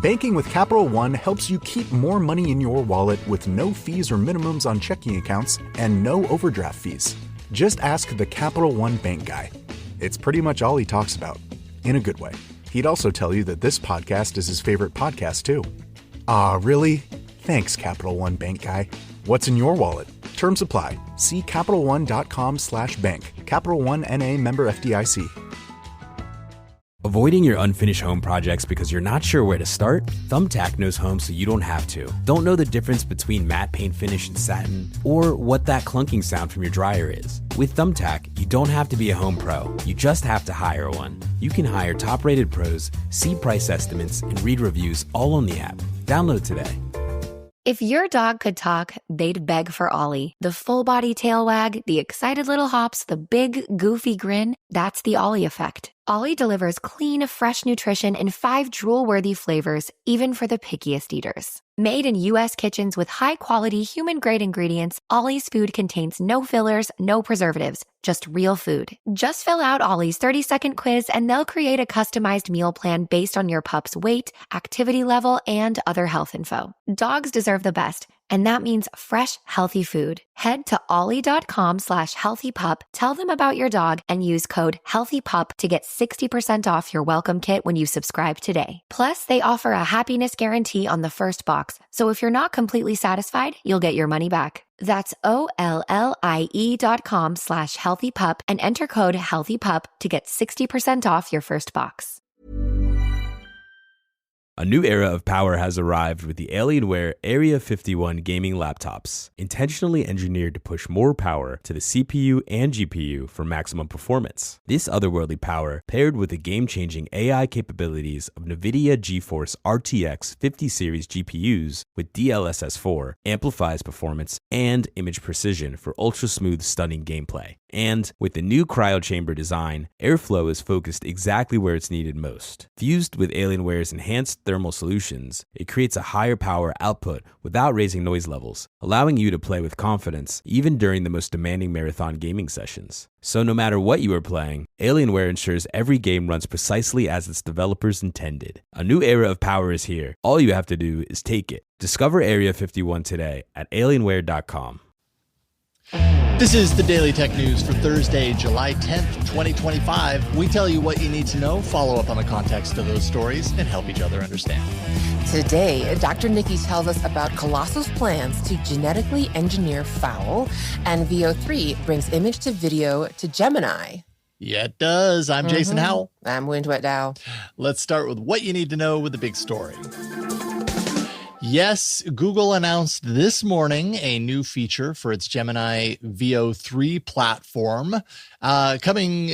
Banking with Capital One helps you keep more money in your wallet with no fees or minimums on checking accounts and no overdraft fees. Just ask the Capital One bank guy. It's pretty much all he talks about, in a good way. He'd also tell you that this podcast is his favorite podcast, too. Aw, really? Thanks, Capital One bank guy. What's in your wallet? Terms apply. See CapitalOne.com/bank. Capital One N.A. member FDIC. Avoiding your unfinished home projects because you're not sure where to start? Thumbtack knows home so you don't have to. Don't know the difference between matte paint finish and satin? Or what that clunking sound from your dryer is? With Thumbtack, you don't have to be a home pro. You just have to hire one. You can hire top-rated pros, see price estimates, and read reviews all on the app. Download today. If your dog could talk, they'd beg for Ollie. The full-body tail wag, the excited little hops, the big, goofy grin, that's the Ollie effect. Ollie delivers clean, fresh nutrition in 5 drool-worthy flavors, even for the pickiest eaters. Made in U.S. kitchens with high-quality, human-grade ingredients, Ollie's food contains no fillers, no preservatives, just real food. Just fill out Ollie's 30-second quiz and they'll create a customized meal plan based on your pup's weight, activity level, and other health info. Dogs deserve the best, and that means fresh, healthy food. Head to ollie.com/healthypup, tell them about your dog, and use code HEALTHYPUP to get 60% off your welcome kit when you subscribe today. Plus, they offer a happiness guarantee on the first box, so if you're not completely satisfied, you'll get your money back. That's OLLIE.com/healthypup and enter code HEALTHYPUP to get 60% off your first box. A new era of power has arrived with the Alienware Area 51 gaming laptops, intentionally engineered to push more power to the CPU and GPU for maximum performance. This otherworldly power, paired with the game-changing AI capabilities of NVIDIA GeForce RTX 50 series GPUs with DLSS4, amplifies performance and image precision for ultra-smooth, stunning gameplay. And with the new cryo chamber design, airflow is focused exactly where it's needed most. Fused with Alienware's enhanced thermal solutions, it creates a higher power output without raising noise levels, allowing you to play with confidence even during the most demanding marathon gaming sessions. So no matter what you are playing, Alienware ensures every game runs precisely as its developers intended. A new era of power is here. All you have to do is take it. Discover Area 51 today at alienware.com. This is the Daily Tech News for Thursday, July 10th, 2025. We tell you what you need to know, follow up on the context of those stories, and help each other understand. Today, Dr. Niki tells us about Colossal's plans to genetically engineer fowl, and VO3 brings image to video to Gemini. Yeah, it does. I'm Jason Howell. I'm Windwet Dow. Let's start with what you need to know with the big story. Yes, Google announced this morning a new feature for its Gemini VO3 platform coming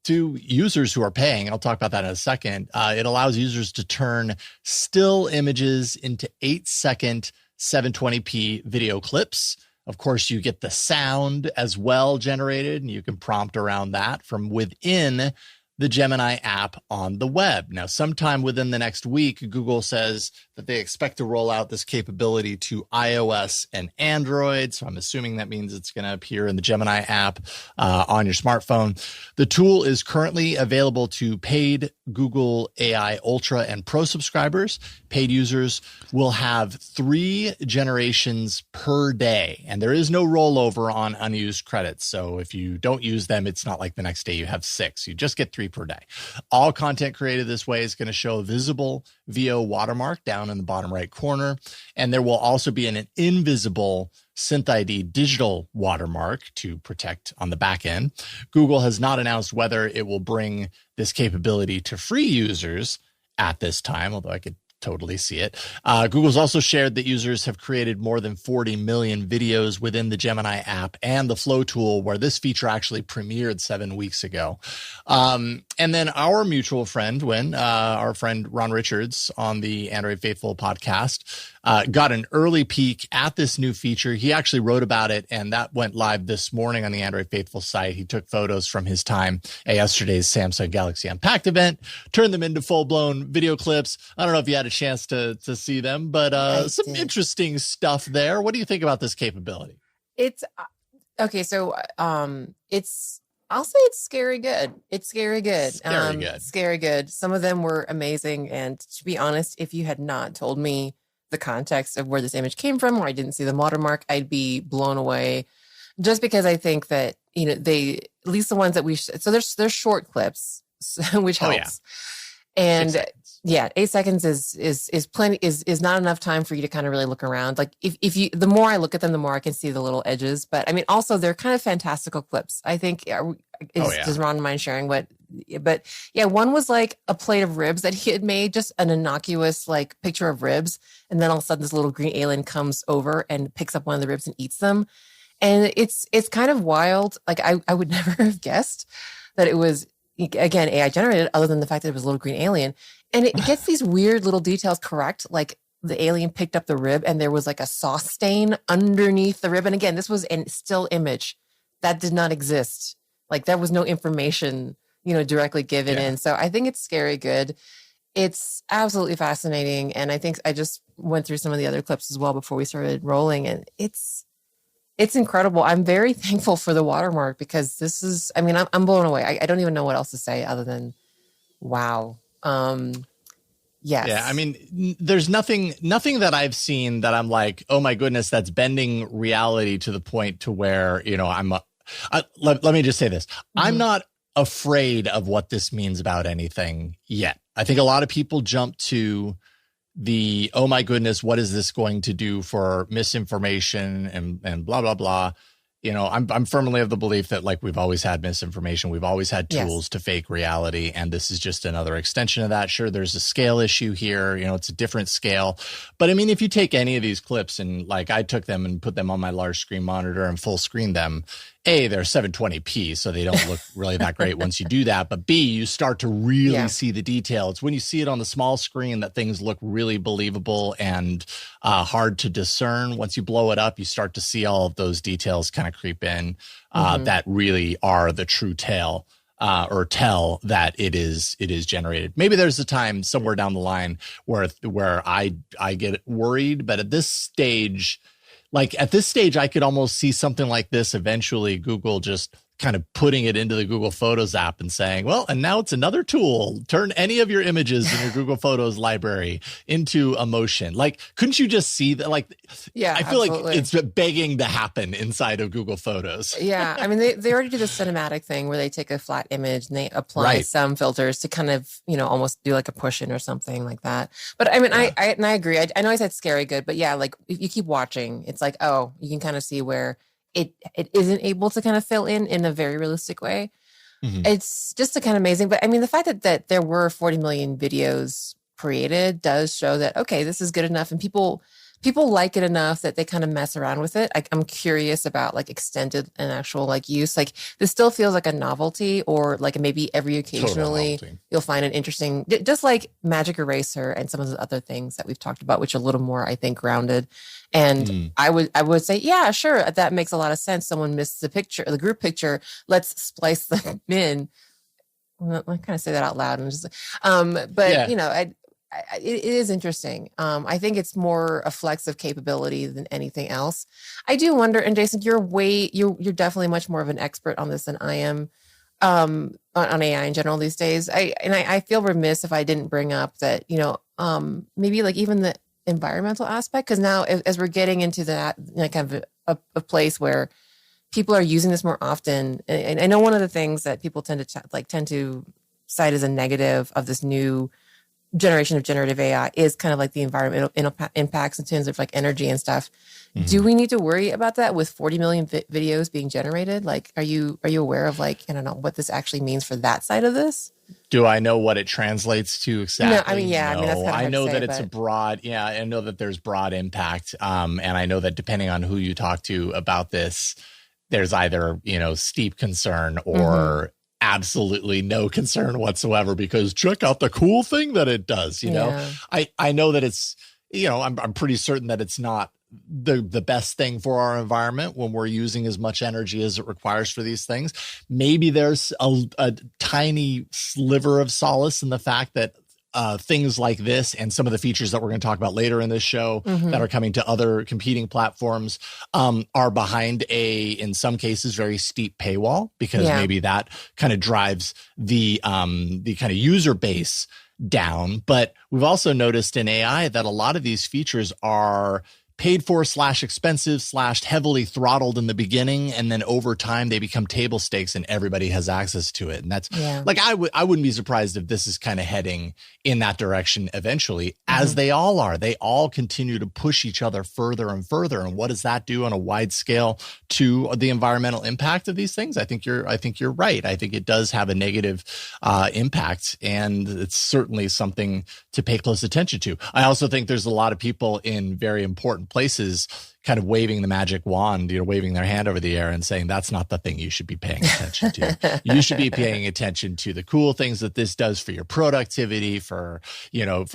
to users who are paying. I'll talk about that in a second. It allows users to turn still images into 8-second 720p video clips. Of course, you get the sound as well generated, and you can prompt around that from within the Gemini app on the web. Now, sometime within the next week, Google says that they expect to roll out this capability to iOS and Android. So I'm assuming that means it's going to appear in the Gemini app on your smartphone. The tool is currently available to paid Google AI Ultra and Pro subscribers. Paid users will have 3 generations per day, and there is no rollover on unused credits. So if you don't use them, it's not like the next day you have 6. You just get 3 per day. All content created this way is going to show a visible VO watermark down in the bottom right corner, and there will also be an invisible Synth ID digital watermark to protect on the back end. Google has not announced whether it will bring this capability to free users at this time, although I could totally see it. Google's also shared that users have created more than 40 million videos within the Gemini app and the Flow tool, where this feature actually premiered 7 weeks ago. And then our mutual friend, our friend Ron Richards on the Android Faithful podcast, got an early peek at this new feature. He actually wrote about it, and that went live this morning on the Android Faithful site. He took photos from his time at yesterday's Samsung Galaxy Unpacked event, turned them into full-blown video clips. I don't know if you had a chance to see them, but some interesting stuff there. What do you think about this capability? It's okay. So it's I'll say it's scary good. It's scary good. Scary good. Scary good. Some of them were amazing. And to be honest, if you had not told me the context of where this image came from, or I didn't see the watermark, I'd be blown away. Just because I think that, they, at least the ones that so there's short clips, which helps. And 8 seconds is plenty, is not enough time for you to kind of really look around. Like the more I look at them, the more I can see the little edges. But I mean, also they're kind of fantastical clips. I think, does Ron mind sharing what? But yeah, one was like a plate of ribs that he had made, just an innocuous like picture of ribs. And then all of a sudden this little green alien comes over and picks up one of the ribs and eats them. And it's kind of wild. Like I would never have guessed that it was, again, AI generated, other than the fact that it was a little green alien. And it gets these weird little details correct. Like the alien picked up the rib and there was like a sauce stain underneath the rib. And again, this was a still image that did not exist. Like there was no information, directly given in. So I think it's scary good. It's absolutely fascinating. And I think I just went through some of the other clips as well before we started rolling. And it's incredible. I'm very thankful for the watermark because this is, I mean, I'm blown away. I don't even know what else to say other than, wow. Yes. Yeah. I mean, there's nothing that I've seen that I'm like, oh my goodness, that's bending reality to the point to where, let me just say this. Mm-hmm. I'm not afraid of what this means about anything yet. I think a lot of people jump to the, oh my goodness, what is this going to do for misinformation and blah, blah, blah. I'm firmly of the belief that like we've always had misinformation. We've always had tools to fake reality. And this is just another extension of that. Sure, there's a scale issue here. It's a different scale. But I mean, if you take any of these clips and like I took them and put them on my large screen monitor and full screen them, A, they're 720p, so they don't look really that great once you do that. But B, you start to really see the detail. It's when you see it on the small screen that things look really believable and hard to discern. Once you blow it up, you start to see all of those details kind of creep in that really are the true tale or tell that it is generated. Maybe there's a time somewhere down the line where I get worried, but at this stage, I could almost see something like this eventually, Google just kind of putting it into the Google Photos app and saying, well, and now it's another tool. Turn any of your images in your Google Photos library into emotion. Like, couldn't you just see that? Like, I feel like it's begging to happen inside of Google Photos. Yeah. I mean, they already do the cinematic thing where they take a flat image and they apply some filters to kind of, almost do like a push in or something like that. But I mean, I agree. I know I said scary good, but yeah, like if you keep watching, it's like, oh, you can kind of see where it isn't able to kind of fill in a very realistic way. Mm-hmm. It's just kind of amazing. But I mean, the fact that there were 40 million videos created does show that, okay, this is good enough. And people like it enough that they kind of mess around with it. I'm curious about like extended and actual like use. Like this still feels like a novelty, or like maybe every occasionally you'll find an interesting, just like Magic Eraser and some of the other things that we've talked about, which are a little more, I think, grounded. And I would say, yeah, sure, that makes a lot of sense. Someone missed the picture, the group picture. Let's splice them in. I kind of say that out loud, and just, it is interesting. I think it's more a flex of capability than anything else. I do wonder, and Jason, you're definitely much more of an expert on this than I am, on AI in general these days. I feel remiss if I didn't bring up that, maybe like even the environmental aspect, because now as we're getting into that kind of a place where people are using this more often, and I know one of the things that people tend to cite as a negative of this new generation of generative AI is kind of like the environmental impacts in terms of like energy and stuff. Mm-hmm. Do we need to worry about that with 40 million videos being generated? Like, are you aware of like, I don't know, what this actually means for that side of this? Do I know what it translates to exactly? No, I mean, yeah. No. I mean, that's kind of hard I know to say, that it's a broad, I know that there's broad impact. And I know that depending on who you talk to about this, there's either, steep concern or absolutely no concern whatsoever, because check out the cool thing that it does. I know that it's, I'm pretty certain that it's not the best thing for our environment when we're using as much energy as it requires for these things. Maybe there's a tiny sliver of solace in the fact that things like this and some of the features that we're going to talk about later in this show that are coming to other competing platforms are behind in some cases, very steep paywall, because maybe that kind of drives the kind of user base down. But we've also noticed in AI that a lot of these features are paid for / expensive / heavily throttled in the beginning, and then over time they become table stakes and everybody has access to it. And that's like, I wouldn't be surprised if this is kind of heading in that direction eventually, as they all are. They all continue to push each other further and further. And what does that do on a wide scale to the environmental impact of these things? I think you're right. I think it does have a negative impact, and it's certainly something to pay close attention to. I also think there's a lot of people in very important places kind of waving the magic wand, waving their hand over the air and saying, that's not the thing you should be paying attention to. You should be paying attention to the cool things that this does for your productivity, for your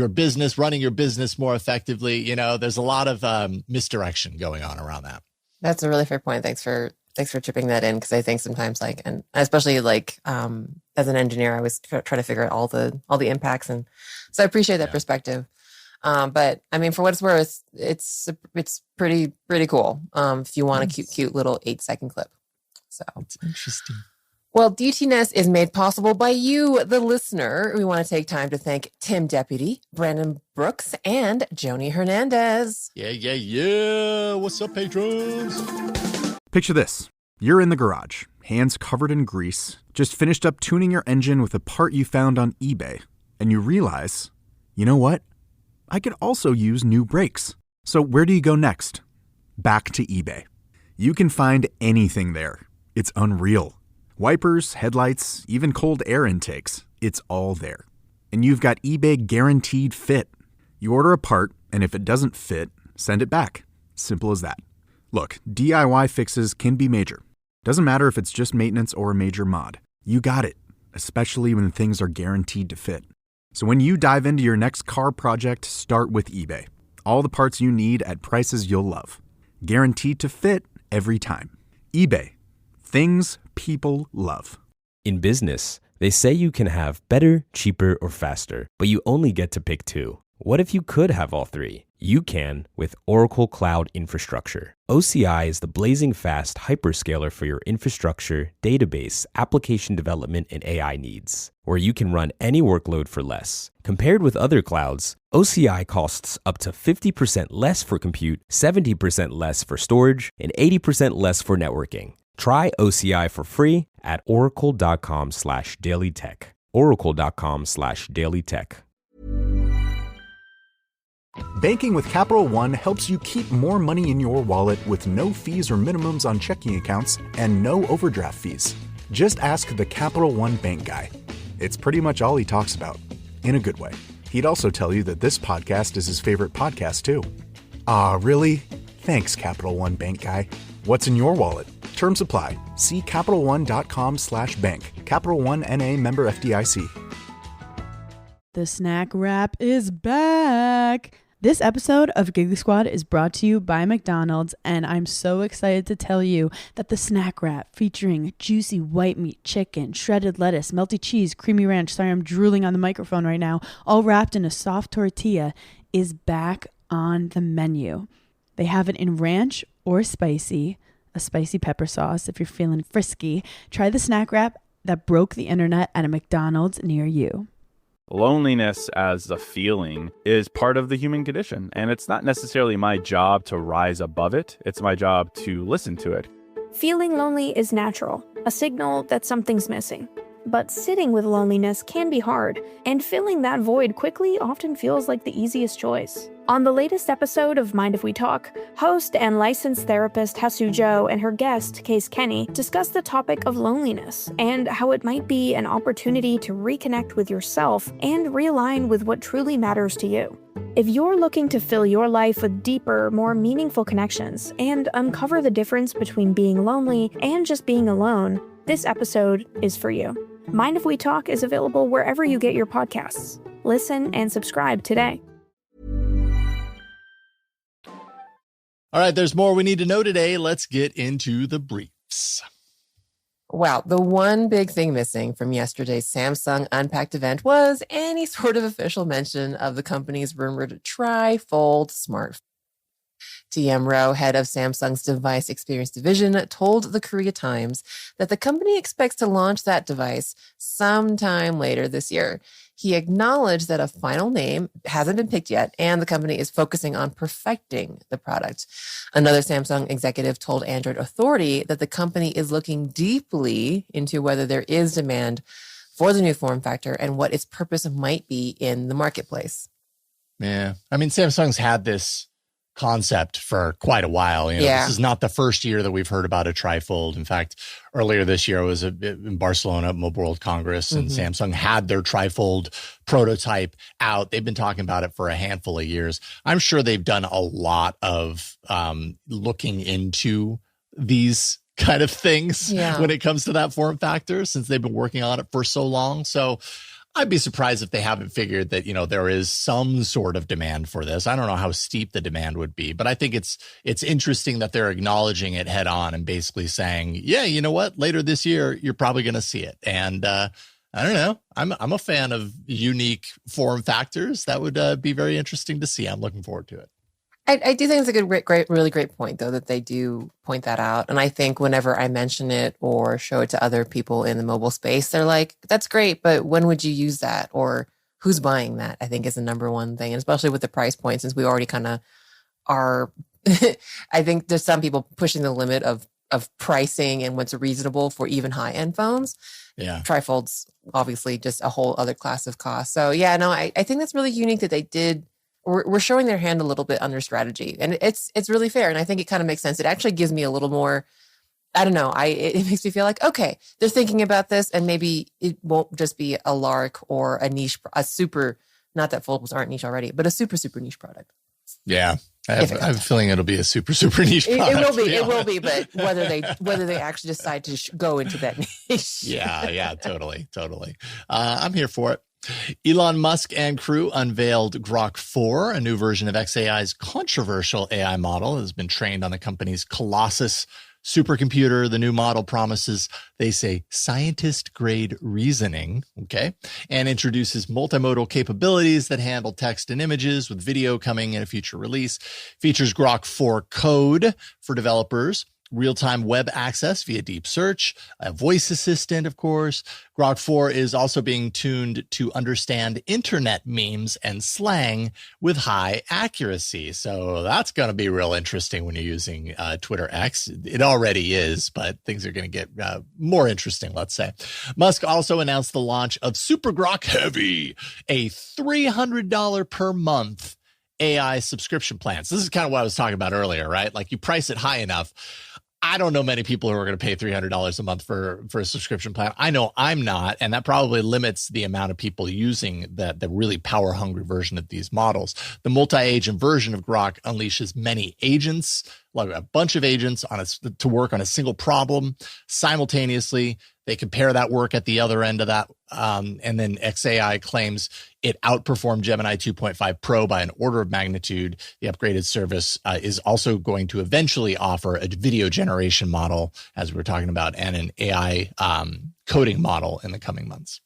business, running your business more effectively. There's a lot of misdirection going on around that. That's a really fair point. Thanks for chipping that in. Cause I think sometimes and especially as an engineer, I always try to figure out all the impacts. And so I appreciate that perspective. But I mean, for what it's worth, it's pretty cool. If you want a cute little 8-second clip. So it's interesting. Well, DTNS is made possible by you, the listener. We want to take time to thank Tim Deputy, Brandon Brooks, and Joni Hernandez. Yeah. What's up, patrons? Picture this. You're in the garage, hands covered in grease, just finished up tuning your engine with a part you found on eBay, and you realize, you know what? I could also use new brakes. So where do you go next? Back to eBay. You can find anything there. It's unreal. Wipers, headlights, even cold air intakes. It's all there. And you've got eBay Guaranteed Fit. You order a part, and if it doesn't fit, send it back. Simple as that. Look, DIY fixes can be major. Doesn't matter if it's just maintenance or a major mod. You got it, especially when things are guaranteed to fit. So when you dive into your next car project, start with eBay. All the parts you need at prices you'll love. Guaranteed to fit every time. eBay. Things people love. In business, they say you can have better, cheaper, or faster, but you only get to pick two. What if you could have all three? You can with Oracle Cloud Infrastructure. OCI is the blazing fast hyperscaler for your infrastructure, database, application development, and AI needs, where you can run any workload for less. Compared with other clouds, OCI costs up to 50% less for compute, 70% less for storage, and 80% less for networking. Try OCI for free at oracle.com/dailytech. oracle.com/dailytech. Banking with Capital One helps you keep more money in your wallet with no fees or minimums on checking accounts and no overdraft fees. Just ask the Capital One bank guy. It's pretty much all he talks about, in a good way. He'd also tell you that this podcast is his favorite podcast, too. Aw, really? Thanks, Capital One bank guy. What's in your wallet? Terms apply. See CapitalOne.com/bank. Capital One N.A. member FDIC. The Snack Wrap is back. This episode of Giggly Squad is brought to you by McDonald's, and I'm so excited to tell you that the Snack Wrap, featuring juicy white meat chicken, shredded lettuce, melty cheese, creamy ranch, sorry I'm drooling on the microphone right now, all wrapped in a soft tortilla, is back on the menu. They have it in ranch or spicy, a spicy pepper sauce if you're feeling frisky. Try the Snack Wrap that broke the internet at a McDonald's near you. Loneliness as a feeling is part of the human condition, and it's not necessarily my job to rise above it. It's my job to listen to it. Feeling lonely is natural, a signal that something's missing. But sitting with loneliness can be hard, and filling that void quickly often feels like the easiest choice. On the latest episode of Mind If We Talk, host and licensed therapist Hasu Jo and her guest, Case Kenny, discuss the topic of loneliness and how it might be an opportunity to reconnect with yourself and realign with what truly matters to you. If you're looking to fill your life with deeper, more meaningful connections and uncover the difference between being lonely and just being alone, this episode is for you. Mind If We Talk is available wherever you get your podcasts. Listen and subscribe today. All right, there's more we need to know today. Let's get into the briefs. Wow, the one big thing missing from yesterday's Samsung Unpacked event was any sort of official mention of the company's rumored Trifold smartphone. TM Rowe, head of Samsung's device experience division, told the Korea Times that the company expects to launch that device sometime later this year. He acknowledged that a final name hasn't been picked yet, and the company is focusing on perfecting the product. Another Samsung executive told Android Authority that the company is looking deeply into whether there is demand for the new form factor and what its purpose might be in the marketplace. Yeah. I mean, Samsung's had this concept for quite a while. This is not the first year that we've heard about a trifold. In fact, earlier this year I was in Barcelona at Mobile World Congress, and Samsung had their trifold prototype out. They've been talking about it for a handful of years. I'm sure they've done a lot of looking into these kind of things when it comes to that form factor, since they've been working on it for so long. So I'd be surprised if they haven't figured that, there is some sort of demand for this. I don't know how steep the demand would be, but I think it's interesting that they're acknowledging it head on and basically saying, yeah, you know what, later this year, you're probably going to see it. And I don't know. I'm a fan of unique form factors. That would be very interesting to see. I'm looking forward to it. I do think it's a really great point, though, that they do point that out. And I think whenever I mention it or show it to other people in the mobile space, they're like, that's great, but when would you use that? Or who's buying that? I think is the number one thing, and especially with the price point, since we already kind of are. I think there's some people pushing the limit of pricing and what's reasonable for even high-end phones. Yeah. Trifold's obviously just a whole other class of cost. So yeah, no, I think that's really unique that they did. We're showing their hand a little bit on their strategy, and it's really fair. And I think it kind of makes sense. It actually gives me a little more, I don't know. It makes me feel like, okay, they're thinking about this, and maybe it won't just be a lark or a niche, a super, not that foldables aren't niche already, but a super, super niche product. Yeah. I have a feeling it'll be a super, super niche product. It will be, but whether they actually decide to go into that niche. Yeah, totally. I'm here for it. Elon Musk and crew unveiled Grok 4, a new version of xAI's controversial AI model that has been trained on the company's Colossal supercomputer. The new model promises, they say, scientist-grade reasoning, and introduces multimodal capabilities that handle text and images, with video coming in a future release. Features Grok 4 code for developers, real-time web access via deep search, a voice assistant, of course. Grok 4 is also being tuned to understand internet memes and slang with high accuracy. So that's going to be real interesting when you're using Twitter X. It already is, but things are going to get more interesting, let's say. Musk also announced the launch of Super Grok Heavy, a $300 per month AI subscription plan. So this is kind of what I was talking about earlier, right? Like, you price it high enough. I don't know many people who are going to pay $300 a month for a subscription plan. I know I'm not, and that probably limits the amount of people using the really power-hungry version of these models. The multi-agent version of Grok unleashes many agents, like a bunch of agents to work on a single problem simultaneously. They compare that work at the other end of that, and then xAI claims it outperformed Gemini 2.5 Pro by an order of magnitude. The upgraded service is also going to eventually offer a video generation model, as we were talking about, and an AI coding model in the coming months.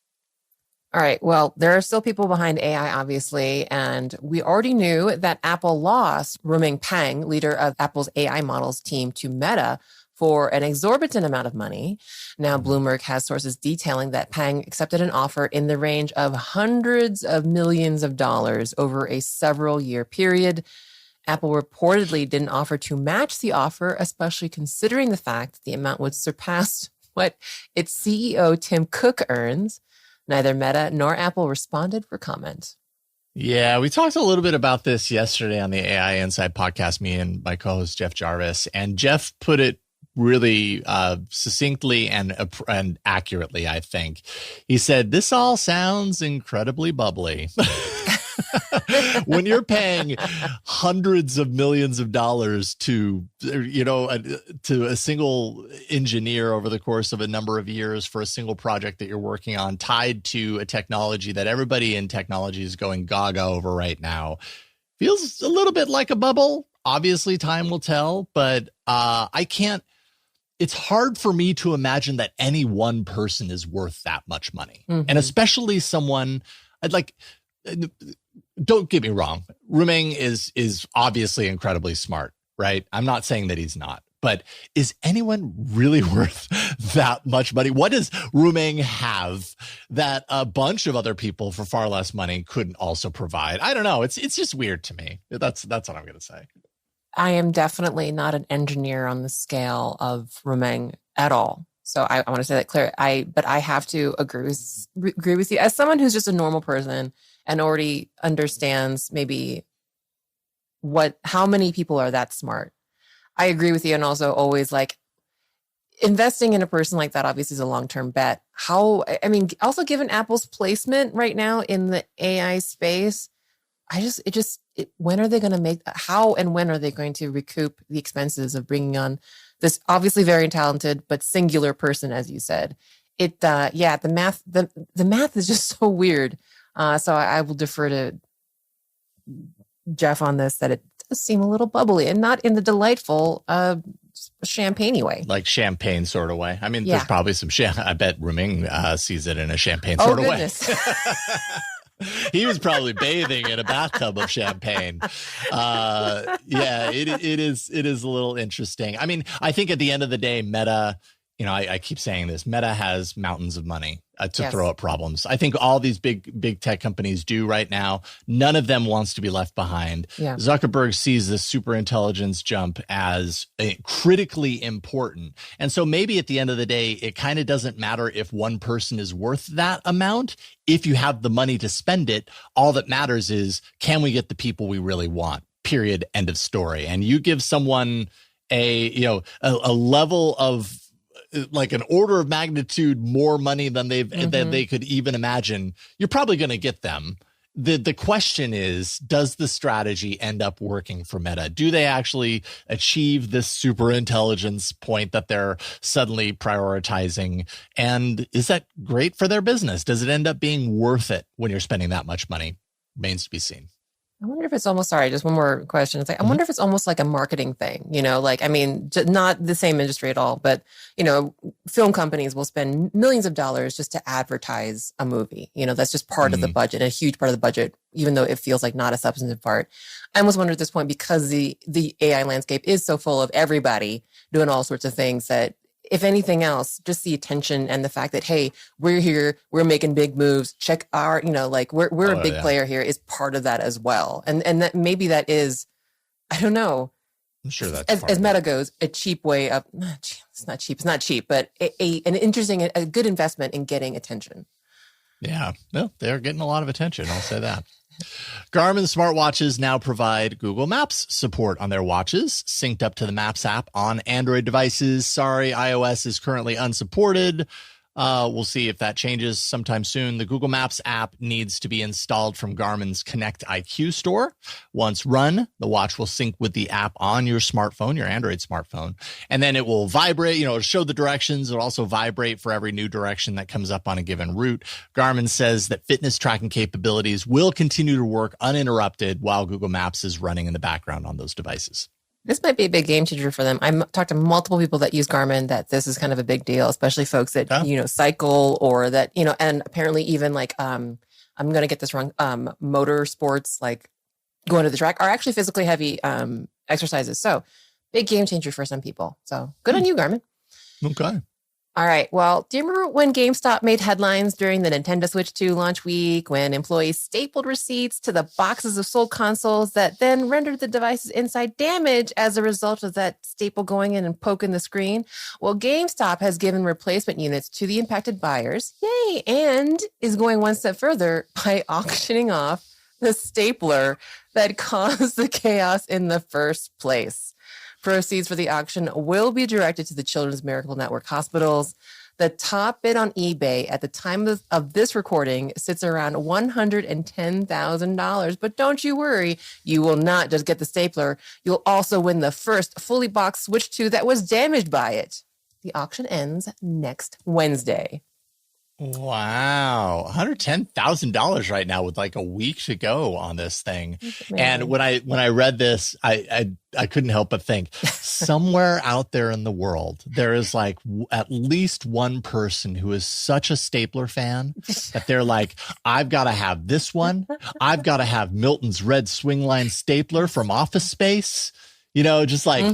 All right. Well, there are still people behind AI, obviously, and we already knew that Apple lost Ruming Pang, leader of Apple's AI models team, to Meta for an exorbitant amount of money. Now, Bloomberg has sources detailing that Pang accepted an offer in the range of hundreds of millions of dollars over a several-year period. Apple reportedly didn't offer to match the offer, especially considering the fact that the amount would surpass what its CEO, Tim Cook, earns. Neither Meta nor Apple responded for comment. Yeah, we talked a little bit about this yesterday on the AI Inside podcast, me and my co-host Jeff Jarvis, and Jeff put it really succinctly and accurately, I think. He said, this all sounds incredibly bubbly. When you're paying hundreds of millions of dollars to a single engineer over the course of a number of years for a single project that you're working on, tied to a technology that everybody in technology is going gaga over right now, feels a little bit like a bubble. Obviously, time will tell, but I can't it's hard for me to imagine that any one person is worth that much money. Mhm. And especially someone like, don't get me wrong, Rumeng is obviously incredibly smart, right? I'm not saying that he's not, but is anyone really worth that much money? What does Rumeng have that a bunch of other people for far less money couldn't also provide? I don't know. It's just weird to me. That's what I'm going to say. I am definitely not an engineer on the scale of Rumeng at all. So I want to say that clear. But I have to agree with you as someone who's just a normal person and already understands maybe how many people are that smart. I agree with you, and also always like investing in a person like that obviously is a long-term bet. Also given Apple's placement right now in the AI space, when are they going to when are they going to recoup the expenses of bringing on this obviously very talented but singular person, as you said? The math is just so weird. So I will defer to Jeff on this, that it does seem a little bubbly and not in the delightful champagne way. Like champagne sort of way. I mean, there's probably some I bet Rumeng sees it in a champagne sort of way. He was probably bathing in a bathtub of champagne. It is a little interesting. I mean, I think at the end of the day, Meta, I keep saying this, Meta has mountains of money to throw at problems. I think all these big tech companies do right now. None of them wants to be left behind. Yeah. Zuckerberg sees this super intelligence jump as critically important. And so maybe at the end of the day, it kind of doesn't matter if one person is worth that amount. If you have the money to spend it, all that matters is, can we get the people we really want? Period. End of story. And you give someone a level of, like, an order of magnitude more money than than they could even imagine, you're probably going to get them. The question is, does the strategy end up working for Meta? Do they actually achieve this super intelligence point that they're suddenly prioritizing? And is that great for their business? Does it end up being worth it when you're spending that much money? Remains to be seen. I wonder if it's almost, just one more question. It's like, I wonder if it's almost like a marketing thing, not the same industry at all, but, film companies will spend millions of dollars just to advertise a movie. That's just part of the budget, a huge part of the budget, even though it feels like not a substantive part. I almost wonder at this point, because the AI landscape is so full of everybody doing all sorts of things, that if anything else, just the attention and the fact that, hey, we're here, we're making big moves, check our, we're a big player here, is part of that as well. And that maybe that is, I don't know. I'm sure that's as Meta goes, a cheap way of, it's not cheap, but an interesting, a good investment in getting attention. Yeah, no, they're getting a lot of attention. I'll say that. Garmin smartwatches now provide Google Maps support on their watches, synced up to the Maps app on Android devices. Sorry, iOS is currently unsupported. We'll see if that changes sometime soon. The Google Maps app needs to be installed from Garmin's Connect IQ store. Once run, the watch will sync with the app on your smartphone, your Android smartphone, and then it will vibrate, it'll show the directions. It'll also vibrate for every new direction that comes up on a given route. Garmin says that fitness tracking capabilities will continue to work uninterrupted while Google Maps is running in the background on those devices. This might be a big game changer for them. I've talked to multiple people that use Garmin that this is kind of a big deal, especially folks that, cycle, or that, and apparently even like, I'm going to get this wrong, motor sports, like going to the track, are actually physically heavy exercises. So big game changer for some people. So good on you, Garmin. Okay. All right. Well, do you remember when GameStop made headlines during the Nintendo Switch 2 launch week, when employees stapled receipts to the boxes of sold consoles that then rendered the device's inside damaged as a result of that staple going in and poking the screen? Well, GameStop has given replacement units to the impacted buyers. Yay! And is going one step further by auctioning off the stapler that caused the chaos in the first place. Proceeds for the auction will be directed to the Children's Miracle Network hospitals. The top bid on eBay at the time of this recording sits around $110,000. But don't you worry, you will not just get the stapler. You'll also win the first fully boxed Switch 2 that was damaged by it. The auction ends next Wednesday. Wow. $110,000 right now with like a week to go on this thing. And when I read this, I couldn't help but think somewhere out there in the world, there is like at least one person who is such a stapler fan that they're like, I've got to have this one. I've got to have Milton's red swing line stapler from Office Space. You know, just like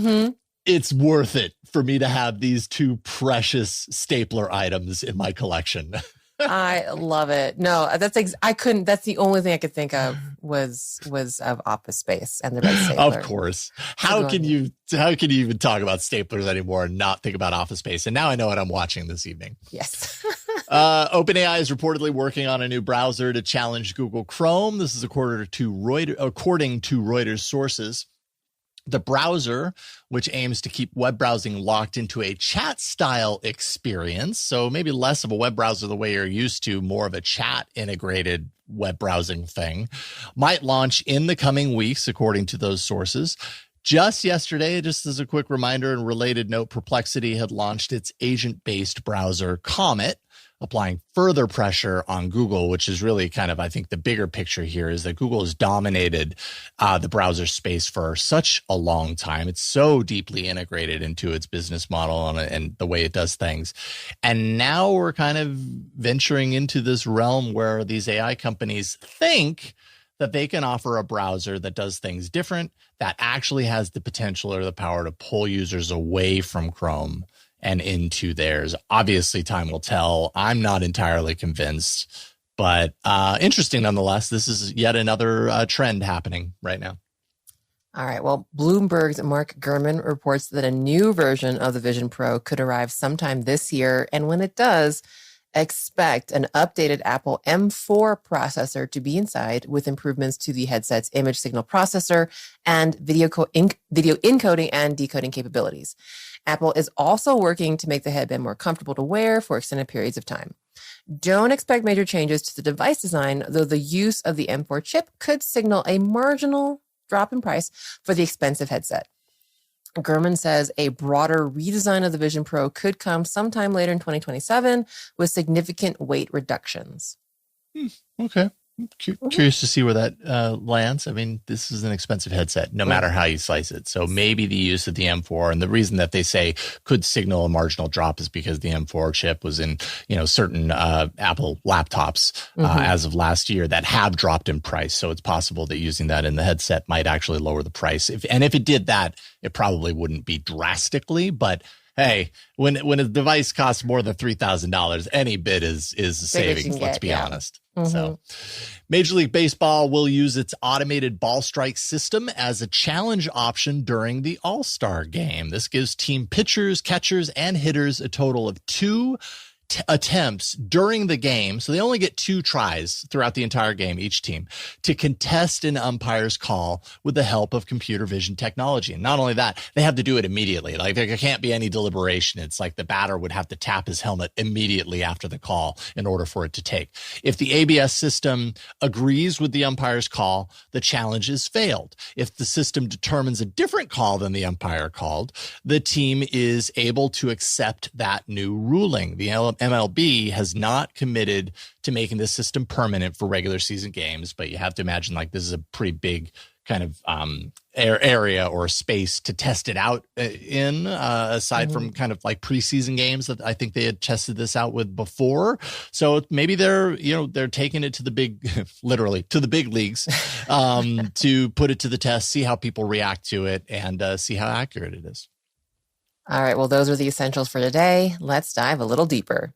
it's worth it for me to have these two precious stapler items in my collection. I love it. No, that's the only thing I could think of was of Office Space and the red stapler. Of course. How can you even talk about staplers anymore and not think about Office Space? And now I know what I'm watching this evening. Yes. OpenAI is reportedly working on a new browser to challenge Google Chrome. This is according to Reuters sources. The browser, which aims to keep web browsing locked into a chat-style experience, so maybe less of a web browser the way you're used to, more of a chat-integrated web browsing thing, might launch in the coming weeks, according to those sources. Just yesterday, just as a quick reminder and related note, Perplexity had launched its agent-based browser, Comet, applying further pressure on Google, which is really kind of, I think, the bigger picture here is that Google has dominated the browser space for such a long time. It's so deeply integrated into its business model and the way it does things. And now we're kind of venturing into this realm where these AI companies think that they can offer a browser that does things different, that actually has the potential or the power to pull users away from Chrome and into theirs. Obviously, time will tell. I'm not entirely convinced, but interesting nonetheless. This is yet another trend happening right now. All right. Well, Bloomberg's Mark Gurman reports that a new version of the Vision Pro could arrive sometime this year. And when it does, expect an updated Apple M4 processor to be inside with improvements to the headset's image signal processor and video encoding and decoding capabilities. Apple is also working to make the headband more comfortable to wear for extended periods of time. Don't expect major changes to the device design, though the use of the M4 chip could signal a marginal drop in price for the expensive headset. Gurman says a broader redesign of the Vision Pro could come sometime later in 2027 with significant weight reductions. Okay. Curious to see where that lands. I mean, this is an expensive headset, no matter how you slice it. So maybe the use of the M4, and the reason that they say could signal a marginal drop is because the M4 chip was in, certain Apple laptops as of last year that have dropped in price. So it's possible that using that in the headset might actually lower the price. If it did that, it probably wouldn't be drastically, but hey, when a device costs more than $3,000, any bit is a savings, let's be honest. So Major League Baseball will use its automated ball strike system as a challenge option during the All-Star game. This gives team pitchers, catchers, and hitters a total of two attempts during the game. So they only get 2 tries throughout the entire game, each team, to contest an umpire's call with the help of computer vision technology. And not only that, they have to do it immediately. Like there can't be any deliberation. It's like the batter would have to tap his helmet immediately after the call in order for it to take. If the ABS system agrees with the umpire's call, the challenge is failed. If the system determines a different call than the umpire called, the team is able to accept that new ruling. The MLB has not committed to making this system permanent for regular season games, but you have to imagine like this is a pretty big kind of area or space to test it out in, aside from kind of like preseason games that I think they had tested this out with before. So maybe they're taking it to the big, literally to the big leagues, to put it to the test, see how people react to it, and see how accurate it is. All right. Well, those are the essentials for today. Let's dive a little deeper.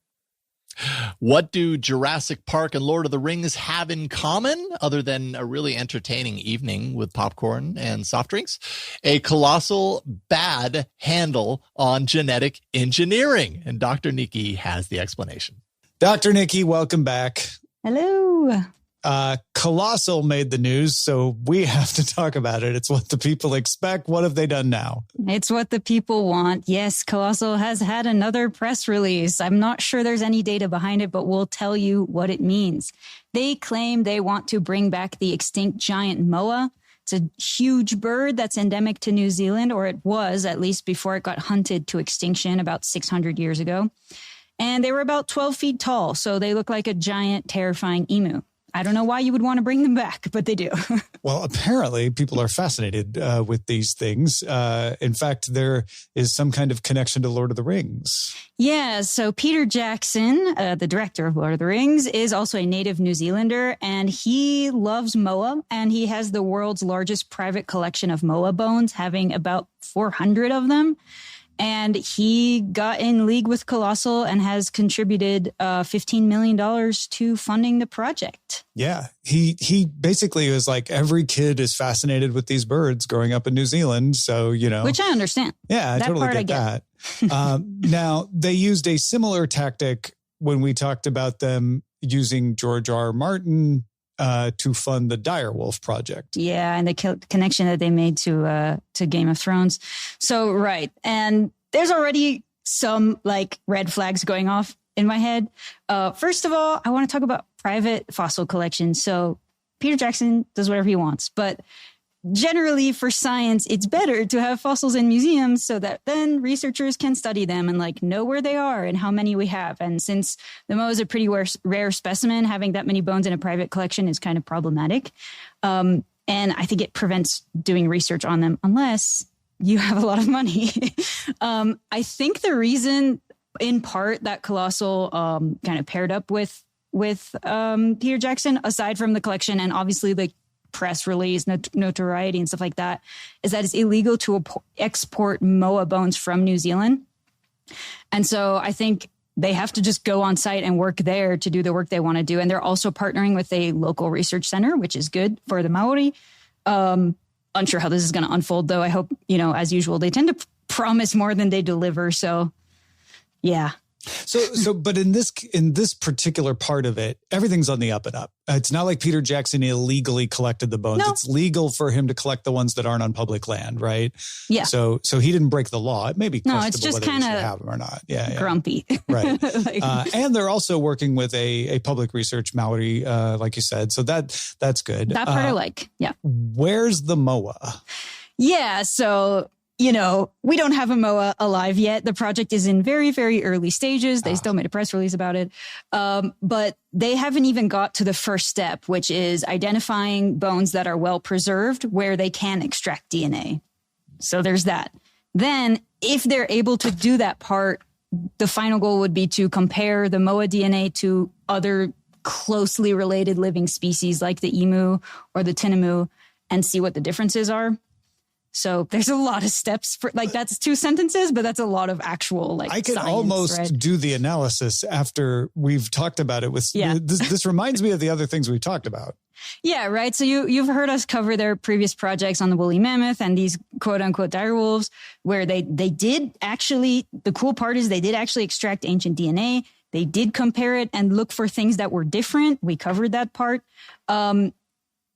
What do Jurassic Park and Lord of the Rings have in common other than a really entertaining evening with popcorn and soft drinks? A colossal bad handle on genetic engineering. And Dr. Niki has the explanation. Dr. Niki, welcome back. Hello. Colossal made the news, so we have to talk about it. It's what the people expect. What have they done now? It's what the people want. Yes, Colossal has had another press release. I'm not sure there's any data behind it, but we'll tell you what it means. They claim they want to bring back the extinct giant moa. It's a huge bird that's endemic to New Zealand, or it was, at least before it got hunted to extinction about 600 years ago. And they were about 12 feet tall. So they look like a giant, terrifying emu. I don't know why you would want to bring them back, but they do. Well, apparently people are fascinated with these things. In fact, there is some kind of connection to Lord of the Rings. Yeah, so Peter Jackson, the director of Lord of the Rings, is also a native New Zealander, and he loves moa, and he has the world's largest private collection of moa bones, having about 400 of them. And he got in league with Colossal and has contributed $15 million to funding the project. Yeah, he basically was like, every kid is fascinated with these birds growing up in New Zealand. So, Which I understand. Yeah, I totally get that. Now, they used a similar tactic when we talked about them using George R. Martin to fund the Direwolf project. Yeah, and the connection that they made to Game of Thrones. So, right. And there's already some like red flags going off in my head. First of all, I want to talk about private fossil collections. So Peter Jackson does whatever he wants, but generally for science, it's better to have fossils in museums so that then researchers can study them and like know where they are and how many we have. And since the moa is a pretty rare specimen, having that many bones in a private collection is kind of problematic. And I think it prevents doing research on them unless you have a lot of money. I think the reason in part that Colossal kind of paired up with Peter Jackson, aside from the collection and obviously the press release, notoriety and stuff like that, is that it's illegal to export moa bones from New Zealand. And so I think they have to just go on site and work there to do the work they want to do. And they're also partnering with a local research center, which is good for the Maori. Unsure how this is going to unfold, though. I hope, as usual, they tend to promise more than they deliver. So, yeah. So, but in this particular part of it, everything's on the up and up. It's not like Peter Jackson illegally collected the bones. No. It's legal for him to collect the ones that aren't on public land, right? Yeah. So he didn't break the law. It may be questionable it's just whether he should have them or not. Yeah. Grumpy. Right. And they're also working with a public research Maori, like you said. So that's good. That part I like. Yeah. Where's the moa? Yeah. So, we don't have a moa alive yet. The project is in very, very early stages. They still made a press release about it. But they haven't even got to the first step, which is identifying bones that are well preserved where they can extract DNA. So there's that. Then if they're able to do that part, the final goal would be to compare the moa DNA to other closely related living species like the emu or the tinamou and see what the differences are. So there's a lot of steps for that's 2 sentences, but that's a lot of actual I can science, almost right? do the analysis after we've talked about it with this reminds me of the other things we've talked about. Yeah, right. So you've heard us cover their previous projects on the woolly mammoth and these quote unquote direwolves where they did actually, the cool part is they did actually extract ancient DNA. They did compare it and look for things that were different. We covered that part.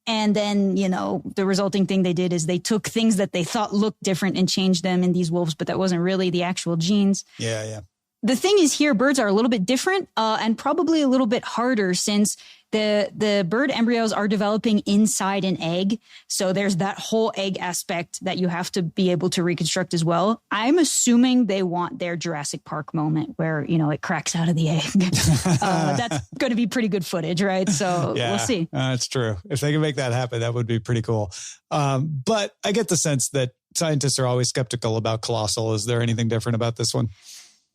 And then, the resulting thing they did is they took things that they thought looked different and changed them in these wolves, but that wasn't really the actual genes. Yeah. The thing is here, birds are a little bit different and probably a little bit harder since the bird embryos are developing inside an egg. So there's that whole egg aspect that you have to be able to reconstruct as well. I'm assuming they want their Jurassic Park moment where, it cracks out of the egg. That's going to be pretty good footage, right? So we'll see. It's true. If they can make that happen, that would be pretty cool. But I get the sense that scientists are always skeptical about Colossal. Is there anything different about this one?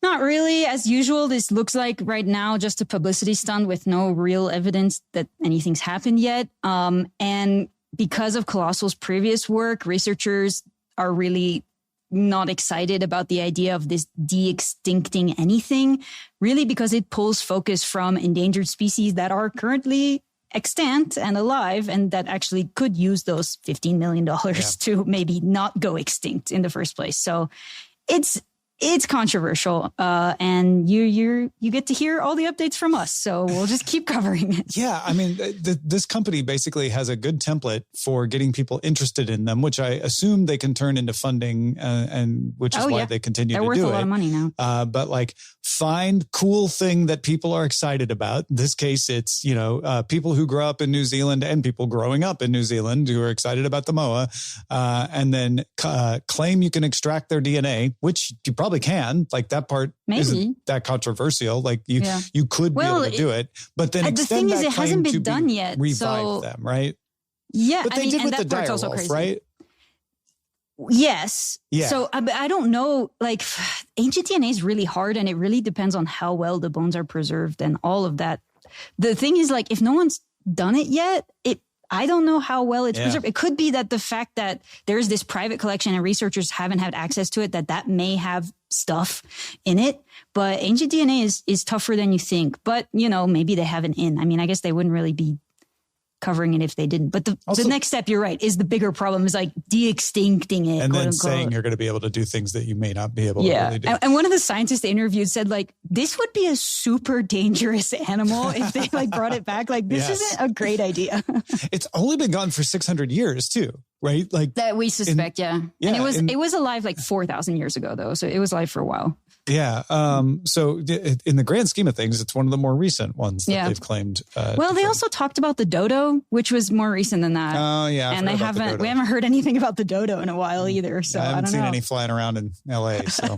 Not really. As usual, this looks like right now just a publicity stunt with no real evidence that anything's happened yet. And because of Colossal's previous work, researchers are really not excited about the idea of this de-extincting anything, really because it pulls focus from endangered species that are currently extant and alive and that actually could use those $15 million to maybe not go extinct in the first place. So it's controversial, and you get to hear all the updates from us. So we'll just keep covering it. Yeah, I mean, this company basically has a good template for getting people interested in them, which I assume they can turn into funding, and which is why they continue to do it. They're worth a lot of money now. But find cool thing that people are excited about. In this case, it's people who grow up in New Zealand and people growing up in New Zealand who are excited about the moa, and then claim you can extract their DNA, which you probably probably can. Like that part isn't that controversial. Like you could be able to do it, but then the thing is, it hasn't been done yet. Revive them, right? Yeah, but they did with the direwolf, right? Yes. Yeah. So I don't know, like ancient DNA is really hard and it really depends on how well the bones are preserved and all of that. The thing is, like, if no one's done it yet, I don't know how well it's preserved. It could be that the fact that there's this private collection and researchers haven't had access to it, that may have stuff in it. But ancient DNA is tougher than you think. But, maybe they have an in. I mean, I guess they wouldn't really be covering it if they didn't. But the next step, you're right, is the bigger problem is like de-extincting it. And then saying you're going to be able to do things that you may not be able to really do. And one of the scientists they interviewed said, like, this would be a super dangerous animal if they like brought it back. Like, this isn't a great idea. It's only been gone for 600 years too, right? Like that we suspect, And it was alive like 4,000 years ago though. So it was alive for a while. Yeah. So in the grand scheme of things, it's one of the more recent ones that they've claimed. Well, they also talked about the dodo, which was more recent than that. Oh yeah. And we haven't heard anything about the dodo in a while either. So I haven't seen any flying around in LA. So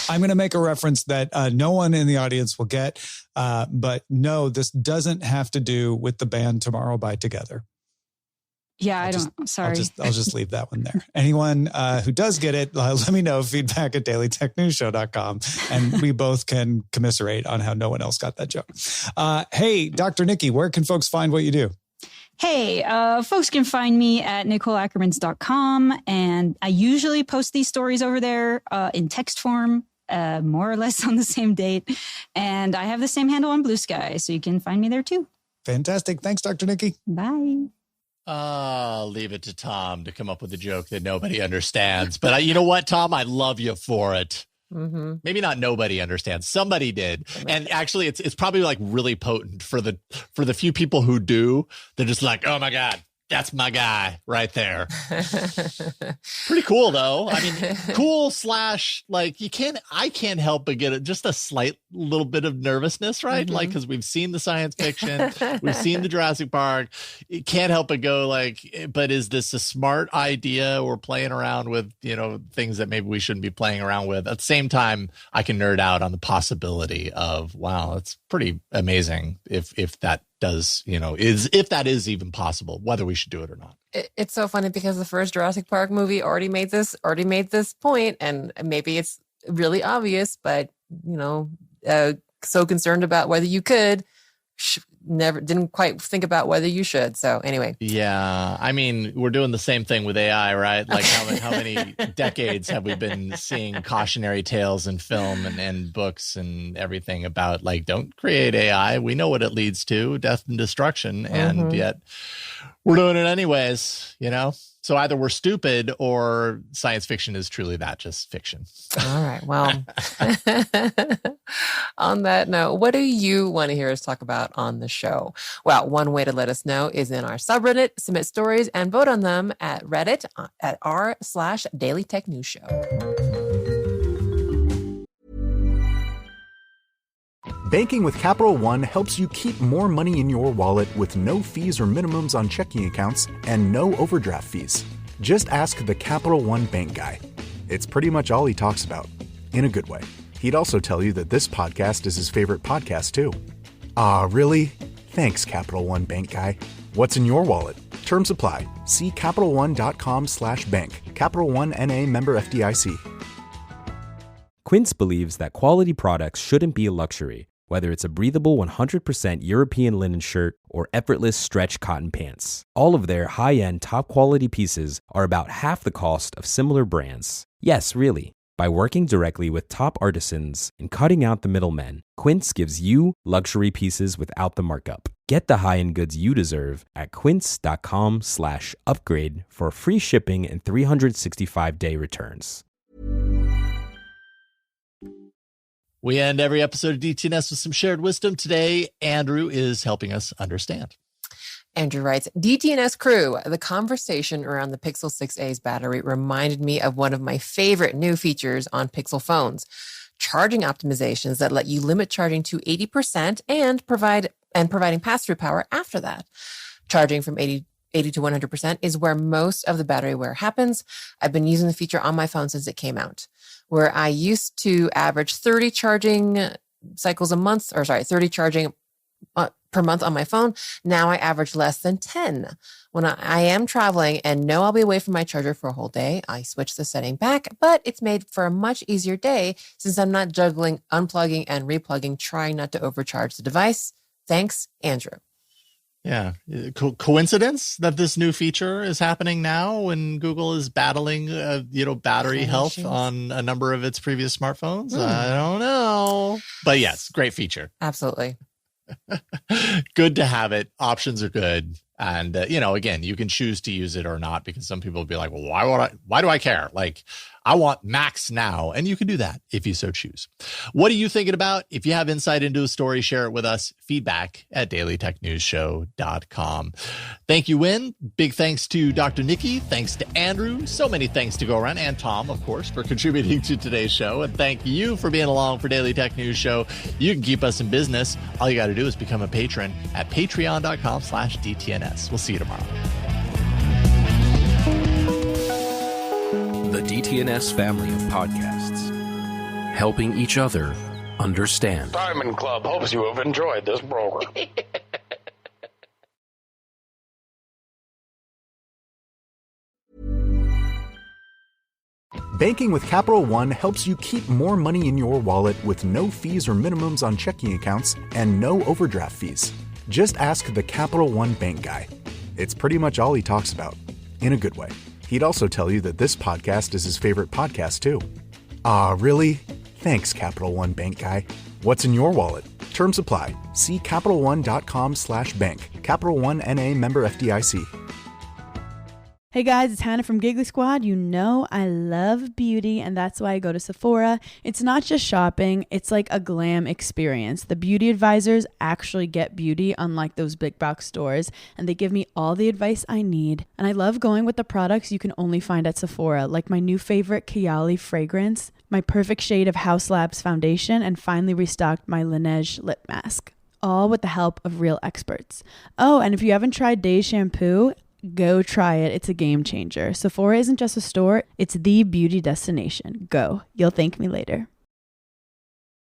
I'm going to make a reference that no one in the audience will get. But no, this doesn't have to do with the band Tomorrow by Together. Yeah, sorry. I'll just leave that one there. Anyone who does get it, let me know, feedback at dailytechnewsshow.com. And we both can commiserate on how no one else got that joke. Hey, Dr. Niki, where can folks find what you do? Hey, folks can find me at NicoleAckermans.com. And I usually post these stories over there in text form, more or less on the same date. And I have the same handle on Blue Sky, so you can find me there too. Fantastic. Thanks, Dr. Niki. Bye. Leave it to Tom to come up with a joke that nobody understands. But you know what, Tom? I love you for it. Mm-hmm. Maybe not nobody understands. Somebody did. And actually, it's probably like really potent for the few people who do. They're just like, oh my God, that's my guy right there. Pretty cool though. I mean, cool / like I can't help but get just a slight little bit of nervousness, right? Mm-hmm. Like, cause we've seen the science fiction, we've seen the Jurassic Park. You can't help but go like, but is this a smart idea? We're playing around with, things that maybe we shouldn't be playing around with. At the same time, I can nerd out on the possibility of, wow, it's pretty amazing if that does, if that is even possible, whether we should do it or not. It's so funny because the first Jurassic Park movie already made this point, and maybe it's really obvious, but so concerned about whether you could, didn't quite think about whether you should. So anyway. Yeah. I mean, we're doing the same thing with AI, right? Like how many decades have we been seeing cautionary tales in film and books and everything about like, don't create AI. We know what it leads to, death and destruction. And yet we're doing it anyways, So either we're stupid or science fiction is truly that, just fiction. All right. Well, on that note, what do you want to hear us talk about on the show? Well, one way to let us know is in our subreddit. Submit stories and vote on them at Reddit at r/Daily Tech News Show. Banking with Capital One helps you keep more money in your wallet with no fees or minimums on checking accounts and no overdraft fees. Just ask the Capital One bank guy. It's pretty much all he talks about, in a good way. He'd also tell you that this podcast is his favorite podcast, too. Ah, really? Thanks, Capital One bank guy. What's in your wallet? Terms apply. See CapitalOne.com/bank. Capital One N.A. member FDIC. Quince believes that quality products shouldn't be a luxury, whether it's a breathable 100% European linen shirt or effortless stretch cotton pants. All of their high-end, top-quality pieces are about half the cost of similar brands. Yes, really. By working directly with top artisans and cutting out the middlemen, Quince gives you luxury pieces without the markup. Get the high-end goods you deserve at quince.com/upgrade for free shipping and 365-day returns. We end every episode of DTNS with some shared wisdom. Today, Andrew is helping us understand. Andrew writes, DTNS crew, the conversation around the Pixel 6a's battery reminded me of one of my favorite new features on Pixel phones, charging optimizations that let you limit charging to 80% and providing pass-through power after that. Charging from 80 80 to 100% is where most of the battery wear happens. I've been using the feature on my phone since it came out, where I used to average 30 charging cycles a month, 30 charging per month on my phone. Now I average less than 10. When I am traveling and know I'll be away from my charger for a whole day, I switch the setting back, but it's made for a much easier day since I'm not juggling, unplugging and replugging, trying not to overcharge the device. Thanks, Andrew. Yeah. Coincidence that this new feature is happening now when Google is battling, battery health on a number of its previous smartphones? I don't know. But yes, great feature. Absolutely. Good to have it. Options are good. And, again, you can choose to use it or not, because some people will be like, well, why do I care? Like, I want max now. And you can do that if you so choose. What are you thinking about? If you have insight into a story, share it with us. Feedback at dailytechnewsshow.com. Thank you, Huyen. Big thanks to Dr. Niki. Thanks to Andrew. So many thanks to go around. And Tom, of course, for contributing to today's show. And thank you for being along for Daily Tech News Show. You can keep us in business. All you got to do is become a patron at patreon.com/DTNS. We'll see you tomorrow. The DTNS family of podcasts, helping each other understand. Diamond Club hopes you have enjoyed this program. Banking with Capital One helps you keep more money in your wallet with no fees or minimums on checking accounts and no overdraft fees. Just ask the Capital One bank guy. It's pretty much all he talks about, in a good way. He'd also tell you that this podcast is his favorite podcast, too. Ah, really? Thanks, Capital One bank guy. What's in your wallet? Terms apply. See CapitalOne.com/bank. Capital One N.A. member FDIC. Hey guys, it's Hannah from Giggly Squad. You know I love beauty, and that's why I go to Sephora. It's not just shopping, it's like a glam experience. The beauty advisors actually get beauty, unlike those big box stores, and they give me all the advice I need. And I love going with the products you can only find at Sephora, like my new favorite Kayali fragrance, my perfect shade of House Labs foundation, and finally restocked my Laneige lip mask. All with the help of real experts. Oh, and if you haven't tried Days shampoo, go try it. It's a game changer. Sephora isn't just a store, it's the beauty destination. Go. You'll thank me later.